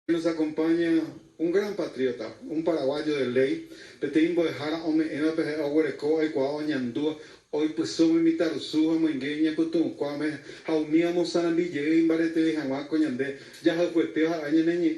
Nos acompaña un gran patriota, un paraguayo de ley, Petimbo de Jara, MPG, Aguareco, Ecuador, Ñandúa, hoy pues somos imitar su homoingueña, Putum, Kwame, Jaumíamos Sanambille, Imbarete de Jamaco, Ñandé, ya Jacueteo, Añaneñi,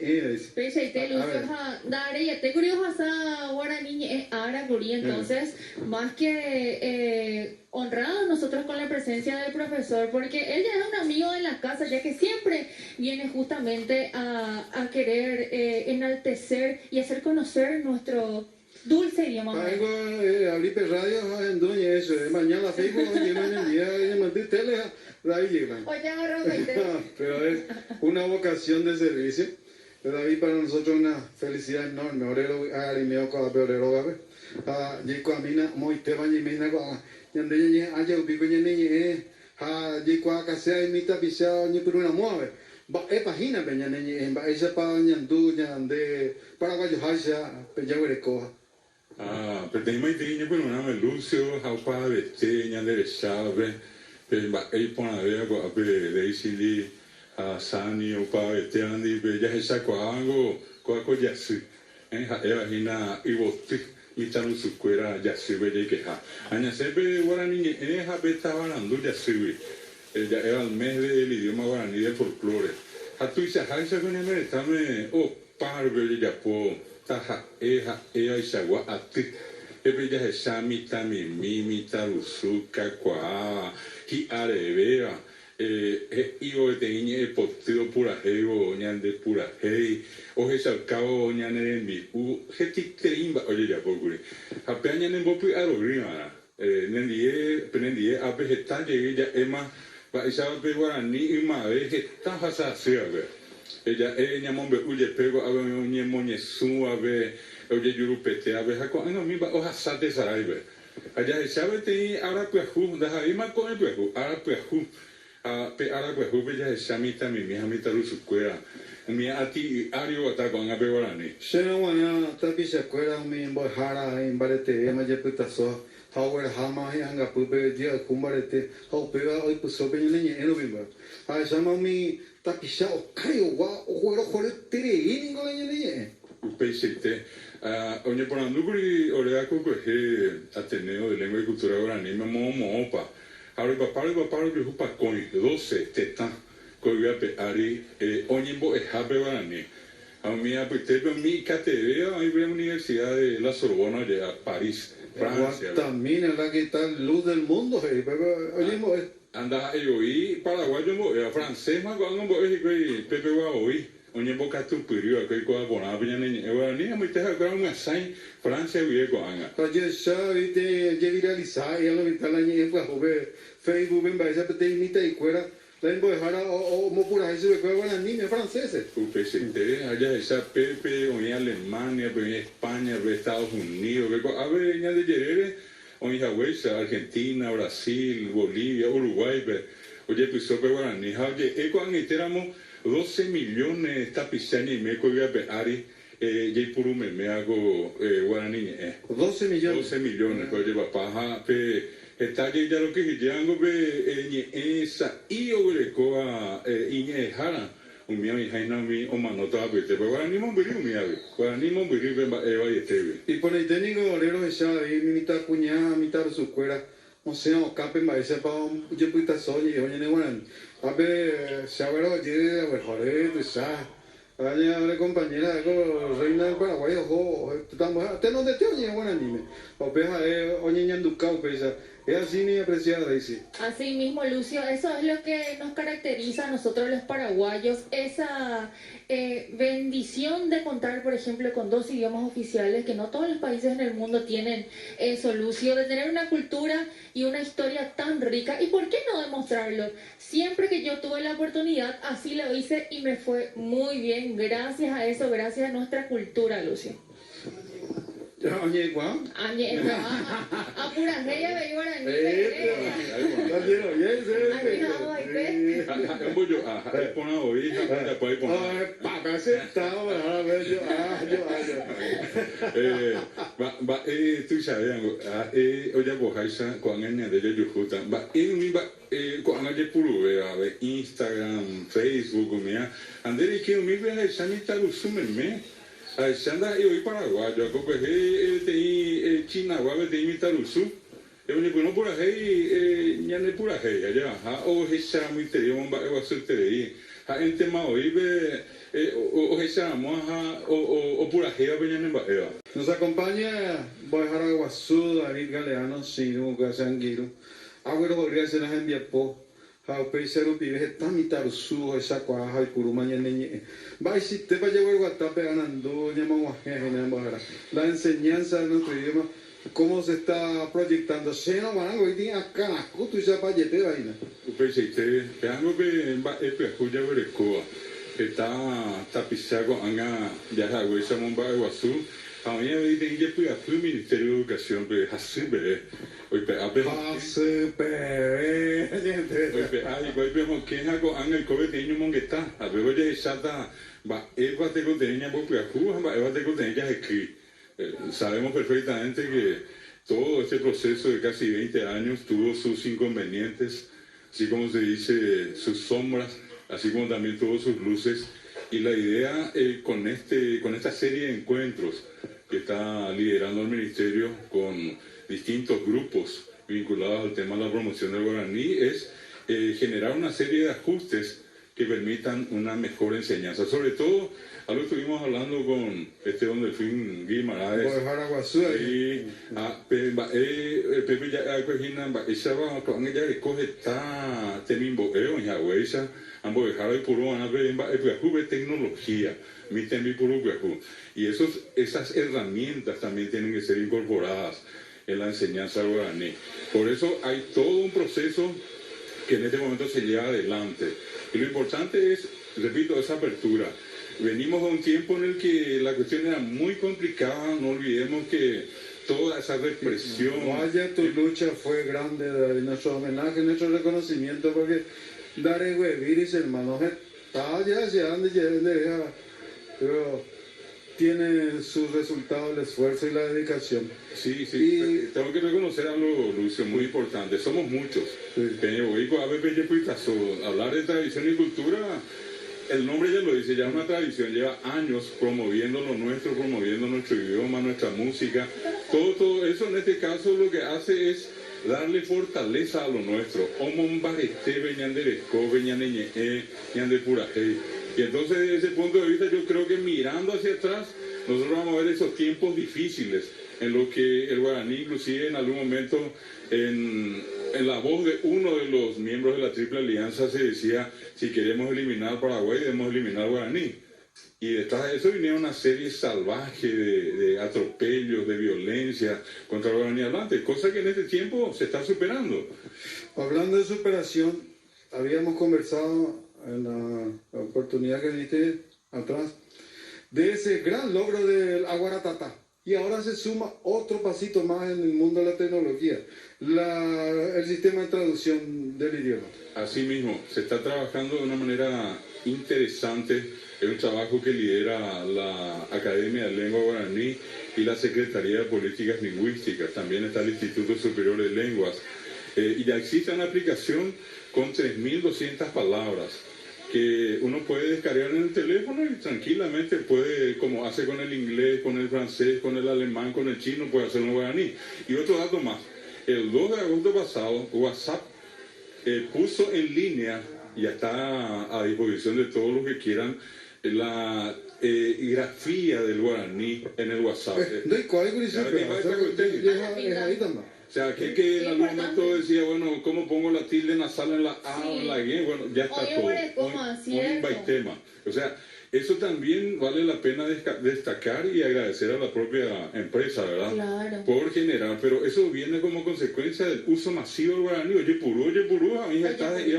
Pecha y te luces a dar ella te curioso a guaraní es ara gurí, entonces más que honrados nosotros con la presencia del profesor, porque él ya es un amigo de la casa, ya que siempre viene justamente a querer enaltecer y hacer conocer nuestro dulce idioma. Algo, abrí radio, en doña eso, mañana Facebook, llevan el día, mandé tele, ahí llevan. Oye, agarró Pero es una vocación de servicio. David, para nosotros una felicidad enorme. Orero, arimeo con la peorero, gabe. Yico amina, muy te bañi mina con yande yanye aya ubico yanye yico acasea imita pisao ni por una muave. Página peña neñe, esa pa ñandu ñande paraguayo haisha peñaguerecoa. Pero tem uma ideia por um nome Lúcio, Rafa, Bete, Ñandere Chave, aí por na vez agora Leisili, Sani, o Pau, Bete, Andi, já ressaco algo, com a coisa assim, eu ainda ivote, me tá no suqueira, já se vê que ha, ainda sempre guarani, Beta falando já se vê, já é o mês do idioma guarani de folclore, a tu isso haisa com ele também, o parvo de Japão taha isagua ati ebeja hesami tamimi mitarusuka kwa hi arevea io tenye potio pura heo ñande pura hei o hesakao ñane mi u hetikterimba oye ya pokuri ape ñane bopi arorima nendie ape hetaje ya ema va isaba pe guarani ima heta hasa seabe ella ñamombe uye pego ave ñemoñe su ave oye yurupete ave hako no mi ba oja sate saraibe allá sabe te ahora pues da ima con el pues ahora pues pe ahora pues ya samita mi hamita lu suquera mi ati ario ata con ave guarani Shena wana tapi saquera mi mbojara imbarete ema jeputaso Hauer hama hanga pupe dia kumbarete haupea oi puso peñeñe eno bimba sama mi tapisha okayo wa ojoro jore tere iningo leñeñe upeiseite oñe por anduguri oreaco que Ateneo de Lengua y Cultura Guaraní me mopa ahora papá que jupa con 12 tetan coivia pe ari oñembo ejape Guaraní a mí apetece mi catedral ahí en la Universidad de la Sorbona de París Francia. También es la que está luz del mundo, Anda yo y paraguayo francés más cuando Pepe Guaoí onye boca tu perio que coa bona piña ni ni muy te ha una sign Francia vive con anga. Oye, sabe te viralizar y a lo vital añe fue joven Facebook en base a te imita y cuera la embojara o mo pura eso de cueva las niñas franceses. UPCT allá esa Pepe o en Alemania, en España, en Estados Unidos, que a ver ña de Yerere o en Argentina, Brasil, Bolivia, Uruguay, oye pues sope guaraní, oye eco aniteramos 12 millones tapizani y meco y ari ya por un me hago guaraní 12 millones 12 millones oye papá pe está ya lo que llegando ve esa y obrecoa iñe jara un mío y jaina mi o manota vete pero guaraní mon beriu mi ave guaraní mon beriu va y teve y por el técnico orero esa ahí mitad cuñada mitad su cuera o sea o cape ma ese pa yo puta soy y oye ne guaraní a ver sabero de mejores de esa Aña compañera de reina del Paraguay, ojo, estamos, te no te oye buen anime, o peja, oye ñanducao, pesa, es así ni apreciada, dice. Así mismo, Lucio, eso es lo que nos caracteriza a nosotros los paraguayos, esa bendición de contar, por ejemplo, con 2 idiomas oficiales, que no todos los países en el mundo tienen eso, Lucio, de tener una cultura y una historia tan rica, y por qué no demostrarlo. Siempre que yo tuve la oportunidad, así lo hice y me fue muy bien, gracias a eso, gracias a nuestra cultura, Lucio. Oye, Juan. Apura ella me guarani. Oye, pona oveja, después pona. Papá sentado, ahora veo yo. Tu sabes, oye, bojaisa, con el de yo justa, con el puro, Instagram, Facebook, mía, andere que mi vea esa mitad lo sumen, me. Sanda eu ir paraguaio, a copa tem China, agora tem Mitaruçu. Eu nem por aí, nem por aí, já. O recha muito teria eu acertei. A gente maoi o recha moja o por aí a venha nem baia. Nos acompaña Boyhara Guazú, David Galeano, Sinu, Gasanguiro. Agüero podría ser en Biapo. Haupeisero pibe tamitarusu esa cuaja y curuma ñeñe. Va si te va a llevar guatape ganando la enseñanza de nuestro idioma, cómo se está proyectando. Se no van a ir a Canacu, tú ya para llegar vaina. Upeisite, peango be escuya berecoa. Está tapizado anga ya hago momba guazú. A mí me dicen que fui al Ministerio de Educación, pero así ve. Hoy pe ape. Así pe. Hoy vemos que hago anga el COVID niño mongueta. A ver oye chata va eva te contenía por Piajú, va eva te contenía aquí. Sabemos perfectamente que todo este proceso de casi 20 años tuvo sus inconvenientes, así como se dice, sus sombras, así como también tuvo sus luces. Y la idea con esta serie de encuentros que está liderando el Ministerio con distintos grupos vinculados al tema de la promoción del guaraní es generar una serie de ajustes que permitan una mejor enseñanza. Sobre todo, algo que estuvimos hablando con Esteban Delfín Guimaraes. Y Pepe ya esa va con ella recoge está temimbo en Hawaiisa. Ambos dejaron el puro van a ver en tecnología, mi tembi puro y esas herramientas también tienen que ser incorporadas en la enseñanza guaraní. Por eso hay todo un proceso que en este momento se lleva adelante. Y lo importante es, repito, esa apertura. Venimos de un tiempo en el que la cuestión era muy complicada, no olvidemos que toda esa represión... Vaya, tu lucha fue grande, David, nuestro homenaje, nuestro reconocimiento, porque Dare Hueviris, hermano, está ya llegando, pero tiene sus resultados el esfuerzo y la dedicación. Sí, y tengo que reconocer algo, Lucio, muy importante. Somos muchos. Sí. Hablar de tradición y cultura, el nombre ya lo dice, ya es una tradición, lleva años promoviendo lo nuestro, promoviendo nuestro idioma, nuestra música. Todo eso en este caso lo que hace es darle fortaleza a lo nuestro. Y entonces desde ese punto de vista yo creo que mirando hacia atrás nosotros vamos a ver esos tiempos difíciles en los que el guaraní inclusive en algún momento en la voz de uno de los miembros de la Triple Alianza se decía si queremos eliminar Paraguay debemos eliminar guaraní. Y detrás de eso vinieron una serie salvaje de atropellos, de violencia contra el guaraní hablante, cosa que en este tiempo se está superando. Hablando de superación, habíamos conversado en la oportunidad que diste atrás de ese gran logro del Aguaratata. Y ahora se suma otro pasito más en el mundo de la tecnología, el sistema de traducción del idioma. Así mismo, se está trabajando de una manera interesante. Es un trabajo que lidera la Academia de Lengua Guaraní y la Secretaría de Políticas Lingüísticas. También está el Instituto Superior de Lenguas. Y ya existe una aplicación con 3.200 palabras que uno puede descargar en el teléfono y tranquilamente puede, como hace con el inglés, con el francés, con el alemán, con el chino, puede hacerlo en guaraní. Y otro dato más, el 2 de agosto pasado, WhatsApp puso en línea, ya está a disposición de todos los que quieran, la grafía del guaraní en el WhatsApp. O sea, que en algún momento decía, bueno, ¿cómo pongo la tilde nasal en la A o en la G? Bueno, ya está todo. Un tema. O sea, eso también vale la pena destacar y agradecer a la propia empresa, ¿verdad? Claro. Por generar, pero eso viene como consecuencia del uso masivo del guaraní. Oye, purú, a mí está ahí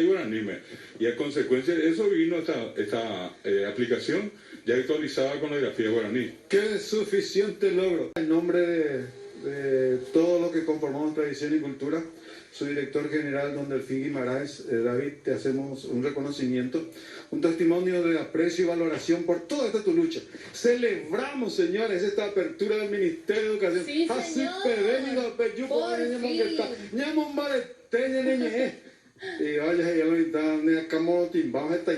guaraní. Y a consecuencia de eso vino esta aplicación ya actualizada con la grafía guaraní. Qué suficiente logro. En nombre de todo lo que conformamos Tradición y Cultura, su director general, don Delfín Guimaraes, David, te hacemos un reconocimiento, un testimonio de aprecio y valoración por toda esta tu lucha. Celebramos, señores, esta apertura del Ministerio de Educación. Sí, señor. Y vaya, ya lo están, como timbamos esta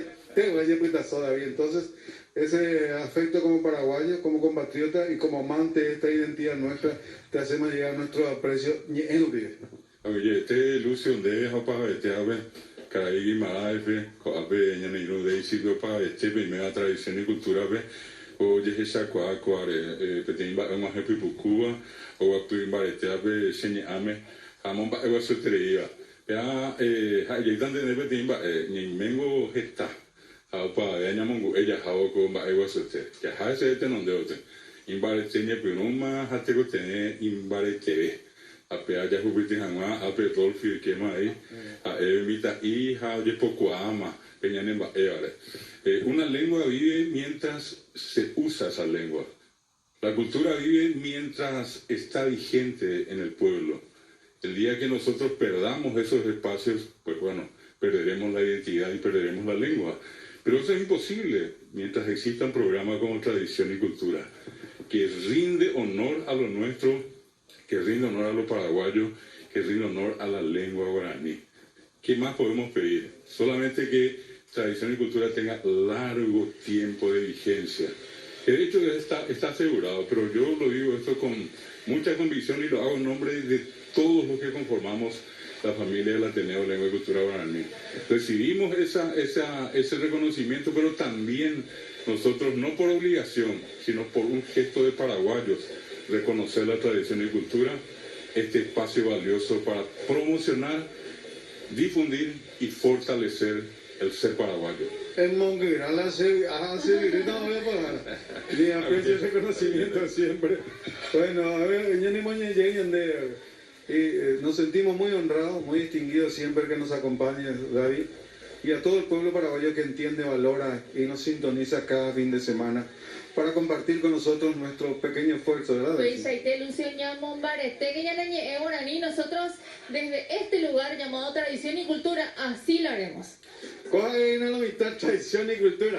David. Entonces, ese afecto como paraguayo, como compatriota y como amante de esta identidad nuestra, te hacemos llegar nuestro aprecio en lo que Oye, Lucio, de Caray Guimaraes, Coape, Ñaniro, de Isidro, primera tradición y cultura, oye, esa Petimba, más Pipucuba, o Apimbareteabe, Señame, Jamón, Eva Sotería. Ya, ahí están de Petimba, Nimengo Gesta, Apa, Yamongo, ella, Jaoco, Eva Sote, que hace donde otro. Imbareteña, Pinoma, Hatego, tener Imbareteve. Ape aja hubiti hanga ape tolfi kema a evita hija de poco ama peñanemba una lengua vive mientras se usa esa lengua. La cultura vive mientras está vigente en el pueblo. El día que nosotros perdamos esos espacios, pues bueno, perderemos la identidad y perderemos la lengua. Pero eso es imposible mientras existan programas como Tradición y Cultura, que rinde honor a lo nuestro, que rinde honor a los paraguayos, que rinde honor a la lengua guaraní. ¿Qué más podemos pedir? Solamente que Tradición y Cultura tenga largo tiempo de vigencia. Que de hecho está asegurado, pero yo lo digo esto con mucha convicción y lo hago en nombre de todos los que conformamos la familia del Ateneo de Lengua y Cultura Guaraní. Recibimos ese reconocimiento, pero también nosotros, no por obligación, sino por un gesto de paraguayos, reconocer la tradición y cultura, este espacio valioso para promocionar, difundir y fortalecer el ser paraguayo. En Monguera ni aprecio reconocimiento siempre. Bueno, a ver, nos sentimos muy honrados, muy distinguidos siempre que nos acompañe David, y a todo el pueblo paraguayo que entiende, valora y nos sintoniza cada fin de semana para compartir con nosotros nuestro pequeño esfuerzo, ¿verdad? Nosotros desde este lugar llamado Tradición y Cultura así lo haremos. Coja ahí una amistad, Tradición y Cultura.